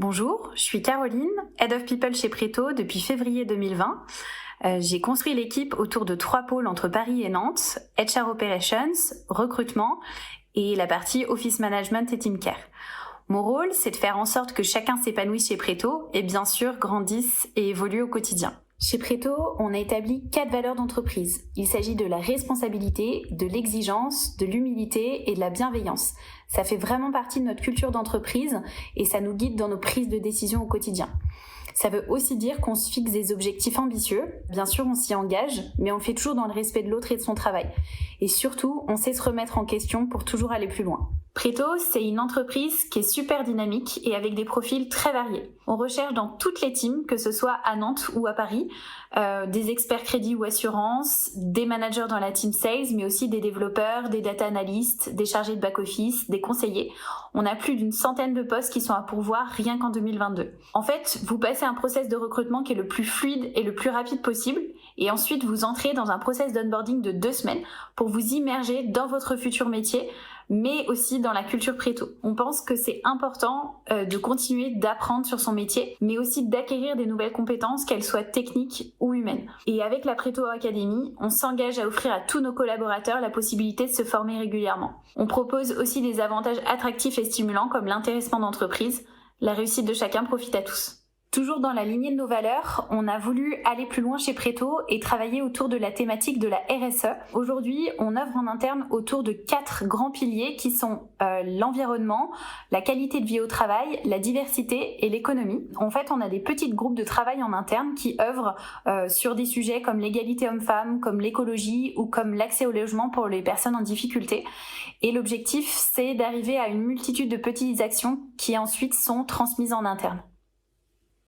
Bonjour, je suis Caroline, Head of People chez Preto depuis février 2020. J'ai construit l'équipe autour de 3 pôles entre Paris et Nantes, HR Operations, recrutement et la partie Office Management et Team Care. Mon rôle, c'est de faire en sorte que chacun s'épanouisse chez Preto et bien sûr grandisse et évolue au quotidien. Chez Preto, on a établi 4 valeurs d'entreprise. Il s'agit de la responsabilité, de l'exigence, de l'humilité et de la bienveillance. Ça fait vraiment partie de notre culture d'entreprise et ça nous guide dans nos prises de décision au quotidien. Ça veut aussi dire qu'on se fixe des objectifs ambitieux. Bien sûr, on s'y engage, mais on le fait toujours dans le respect de l'autre et de son travail. Et surtout, on sait se remettre en question pour toujours aller plus loin. Preto, c'est une entreprise qui est super dynamique et avec des profils très variés. On recherche dans toutes les teams, que ce soit à Nantes ou à Paris, des experts crédit ou assurance, des managers dans la team sales, mais aussi des développeurs, des data analysts, des chargés de back-office, des conseillers. On a plus d'une centaine de postes qui sont à pourvoir rien qu'en 2022. En fait, vous passez un process de recrutement qui est le plus fluide et le plus rapide possible, et ensuite vous entrez dans un process d'onboarding de 2 semaines pour vous immerger dans votre futur métier, mais aussi dans la culture Preto. On pense que c'est important de continuer d'apprendre sur son métier, mais aussi d'acquérir des nouvelles compétences, qu'elles soient techniques ou humaines. Et avec la Preto Academy, on s'engage à offrir à tous nos collaborateurs la possibilité de se former régulièrement. On propose aussi des avantages attractifs et stimulants comme l'intéressement d'entreprise. La réussite de chacun profite à tous. Toujours dans la lignée de nos valeurs, on a voulu aller plus loin chez Preto et travailler autour de la thématique de la RSE. Aujourd'hui, on œuvre en interne autour de 4 grands piliers qui sont l'environnement, la qualité de vie au travail, la diversité et l'économie. En fait, on a des petits groupes de travail en interne qui œuvrent sur des sujets comme l'égalité homme-femme, comme l'écologie ou comme l'accès au logement pour les personnes en difficulté. Et l'objectif, c'est d'arriver à une multitude de petites actions qui ensuite sont transmises en interne.